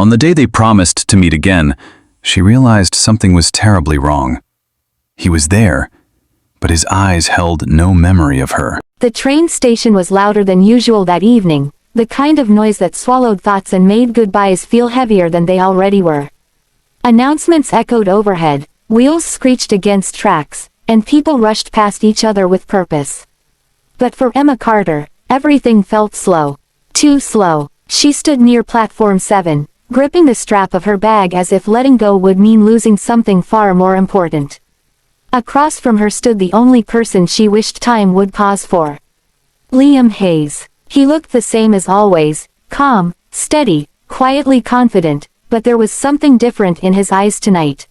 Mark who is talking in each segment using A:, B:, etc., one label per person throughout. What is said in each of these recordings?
A: On the day they promised to meet again, she realized something was terribly wrong. He was there, but his eyes held no memory of her.
B: The train station was louder than usual that evening, the kind of noise that swallowed thoughts and made goodbyes feel heavier than they already were. Announcements echoed overhead, wheels screeched against tracks, and people rushed past each other with purpose. But for Emma Carter, everything felt slow. Too slow. She stood near platform 7, gripping the strap of her bag as if letting go would mean losing something far more important. Across from her stood the only person she wished time would pause for. Liam Hayes. He looked the same as always, calm, steady, quietly confident, but there was something different in his eyes tonight.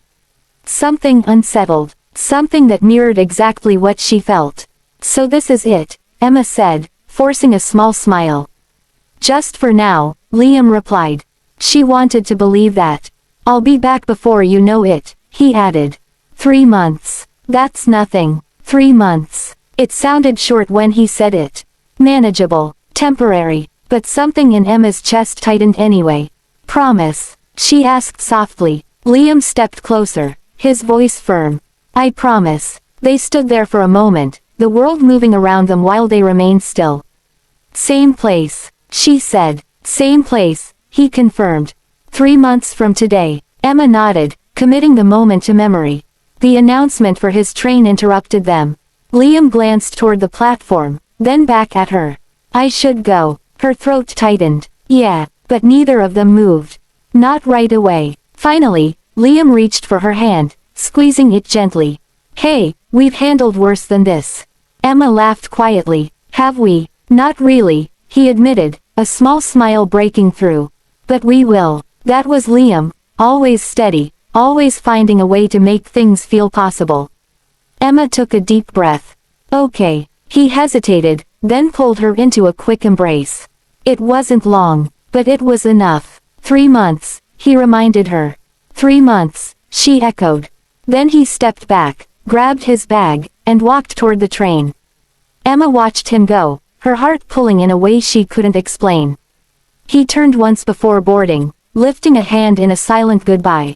B: Something unsettled, something that mirrored exactly what she felt. "So this is it," Emma said, forcing a small smile. "Just for now," Liam replied. She wanted to believe that. "I'll be back before you know it," he added. 3 months. That's nothing. 3 months. It sounded short when he said it. Manageable, temporary, but something in Emma's chest tightened anyway. "Promise?" she asked softly. Liam stepped closer, his voice firm. "I promise." They stood there for a moment, the world moving around them while they remained still. "Same place," she said. "Same place," he confirmed. 3 months from today. Emma nodded, committing the moment to memory. The announcement for his train interrupted them. Liam glanced toward the platform, then back at her. "I should go." Her throat tightened. "Yeah," but neither of them moved. Not right away. Finally, Liam reached for her hand, squeezing it gently. "Hey, we've handled worse than this." Emma laughed quietly. "Have we?" "Not really," he admitted, a small smile breaking through. "But we will." That was Liam, always steady, always finding a way to make things feel possible. Emma took a deep breath. "Okay." He hesitated, then pulled her into a quick embrace. It wasn't long, but it was enough. 3 months, he reminded her. 3 months, she echoed. Then he stepped back, grabbed his bag, and walked toward the train. Emma watched him go, her heart pulling in a way she couldn't explain. He turned once before boarding, lifting a hand in a silent goodbye.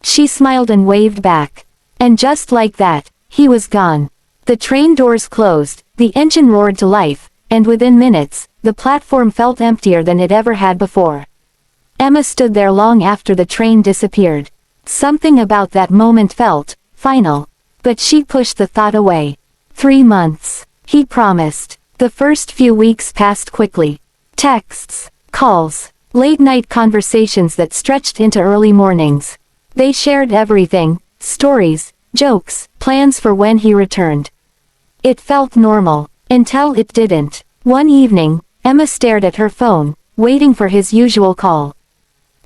B: She smiled and waved back. And just like that, he was gone. The train doors closed, the engine roared to life, and within minutes, the platform felt emptier than it ever had before. Emma stood there long after the train disappeared. Something about that moment felt final. But she pushed the thought away. 3 months. He promised. The first few weeks passed quickly. Texts, calls, late-night conversations that stretched into early mornings. They shared everything, stories, jokes, plans for when he returned. It felt normal, until it didn't. One evening, Emma stared at her phone, waiting for his usual call.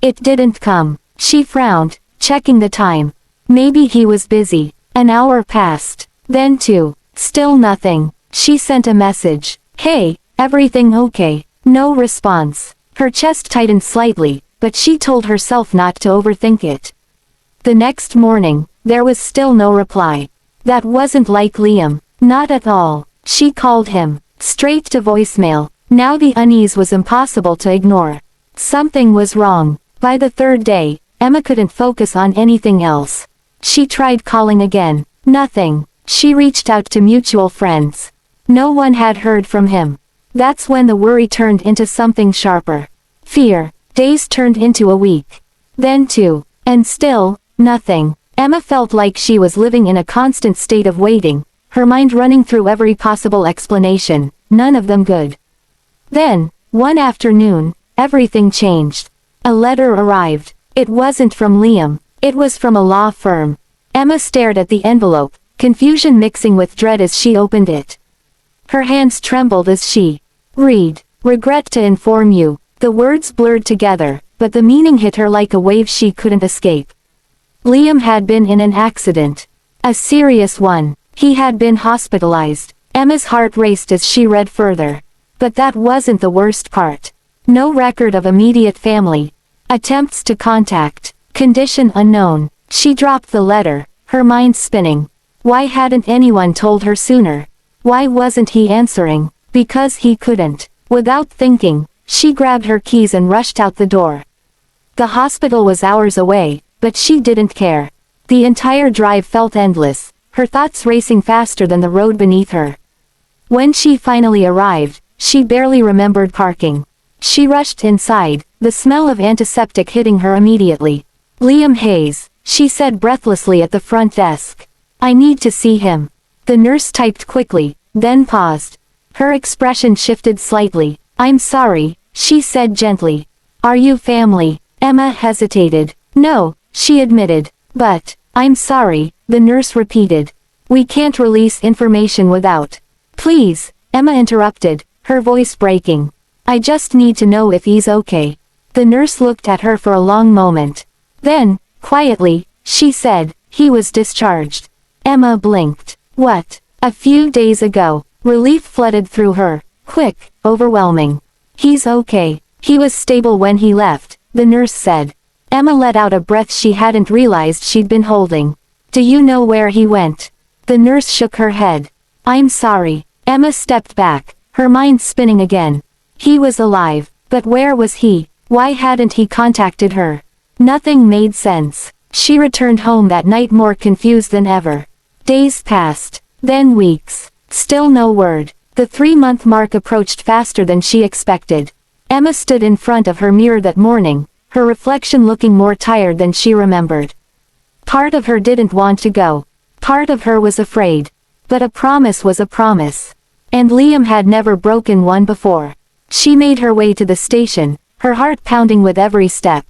B: It didn't come. She frowned, checking the time. Maybe he was busy. An hour passed. Then 2. Still nothing. She sent a message. "Hey, everything okay?" No response. Her chest tightened slightly, but she told herself not to overthink it. The next morning, there was still no reply. That wasn't like Liam. Not at all. She called him. Straight to voicemail. Now the unease was impossible to ignore. Something was wrong. By the 3rd day, Emma couldn't focus on anything else. She tried calling again. Nothing. She reached out to mutual friends. No one had heard from him. That's when the worry turned into something sharper. Fear. Days turned into a week. Then 2. And still, nothing. Emma felt like she was living in a constant state of waiting, her mind running through every possible explanation, none of them good. Then, one afternoon, everything changed. A letter arrived. It wasn't from Liam. It was from a law firm. Emma stared at the envelope, confusion mixing with dread as she opened it. Her hands trembled as she read. "Regret to inform you." The words blurred together, but the meaning hit her like a wave she couldn't escape. Liam had been in an accident. A serious one. He had been hospitalized. Emma's heart raced as she read further. But that wasn't the worst part. No record of immediate family. Attempts to contact. Condition unknown. She dropped the letter, her mind spinning. Why hadn't anyone told her sooner? Why wasn't he answering? Because he couldn't. Without thinking, she grabbed her keys and rushed out the door. The hospital was hours away, but she didn't care. The entire drive felt endless, her thoughts racing faster than the road beneath her. When she finally arrived, she barely remembered parking. She rushed inside, the smell of antiseptic hitting her immediately. "Liam Hayes," she said breathlessly at the front desk. "I need to see him." The nurse typed quickly, then paused. Her expression shifted slightly. "I'm sorry," she said gently. "Are you family?" Emma hesitated. "No," she admitted. "But, I'm sorry," the nurse repeated. "We can't release information without." "Please," Emma interrupted, her voice breaking. "I just need to know if he's okay." The nurse looked at her for a long moment. Then, quietly, she said, "He was discharged." Emma blinked. "What? A few days ago." Relief flooded through her, quick, overwhelming. "He's okay. He was stable when he left," the nurse said. Emma let out a breath she hadn't realized she'd been holding. "Do you know where he went?" The nurse shook her head. "I'm sorry." Emma stepped back, her mind spinning again. He was alive, but where was he? Why hadn't he contacted her? Nothing made sense. She returned home that night more confused than ever. Days passed, then weeks. Still no word. The 3-month mark approached faster than she expected. Emma stood in front of her mirror that morning, her reflection looking more tired than she remembered. Part of her didn't want to go. Part of her was afraid. But a promise was a promise. And Liam had never broken one before. She made her way to the station, her heart pounding with every step.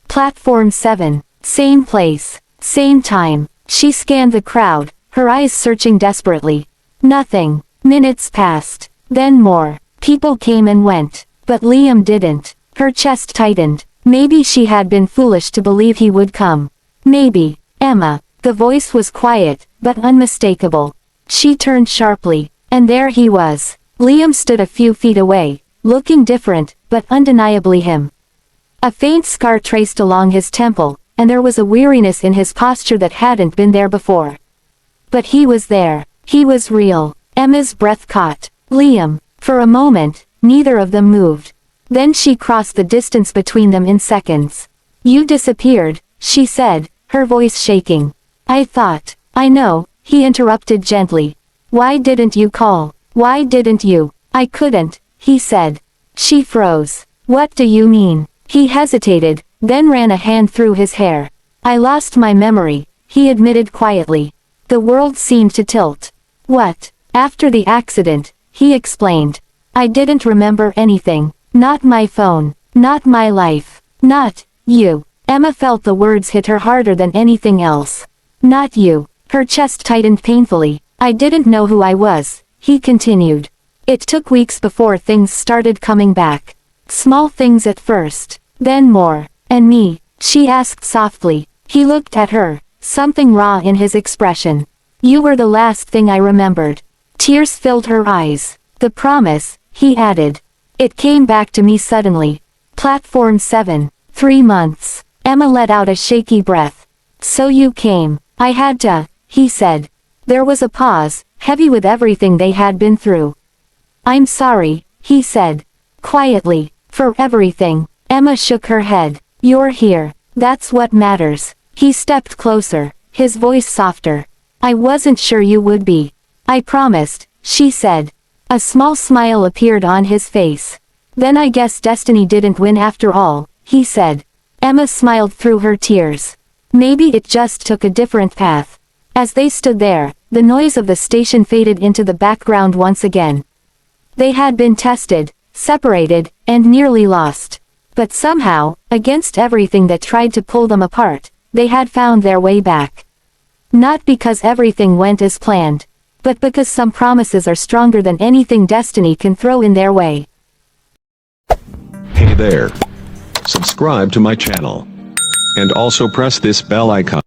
B: Platform 7. Same place. Same time. She scanned the crowd, her eyes searching desperately. Nothing. Minutes passed. Then more. People came and went. But Liam didn't. Her chest tightened. Maybe she had been foolish to believe he would come. Maybe. "Emma." The voice was quiet, but unmistakable. She turned sharply. And there he was. Liam stood a few feet away, looking different, but undeniably him. A faint scar traced along his temple, and there was a weariness in his posture that hadn't been there before. But he was there. He was real. Emma's breath caught. Liam. For a moment, neither of them moved. Then she crossed the distance between them in seconds. "You disappeared," she said, her voice shaking. "I thought." "I know," he interrupted gently. "Why didn't you call? Why didn't you?" "I couldn't," he said. She froze. "What do you mean?" He hesitated, then ran a hand through his hair. "I lost my memory," he admitted quietly. The world seemed to tilt. "What?" "After the accident," he explained. "I didn't remember anything. Not my phone. Not my life. Not you." Emma felt the words hit her harder than anything else. "Not you." Her chest tightened painfully. "I didn't know who I was," he continued. "It took weeks before things started coming back. Small things at first. Then more. And me?" she asked softly. He looked at her, something raw in his expression. "You were the last thing I remembered." Tears filled her eyes. "The promise," he added. "It came back to me suddenly." Platform 7. 3 months. Emma let out a shaky breath. "So you came." "I had to," he said. There was a pause, heavy with everything they had been through. "I'm sorry," he said. Quietly. "For everything." Emma shook her head. "You're here. That's what matters." He stepped closer, his voice softer. "I wasn't sure you would be." "I promised," she said. A small smile appeared on his face. "Then I guess destiny didn't win after all," he said. Emma smiled through her tears. Maybe it just took a different path. As they stood there, the noise of the station faded into the background once again. They had been tested, separated, and nearly lost. But somehow, against everything that tried to pull them apart, they had found their way back. Not because everything went as planned, but because some promises are stronger than anything destiny can throw in their way.
C: Hey there. Subscribe to my channel. And also press this bell icon.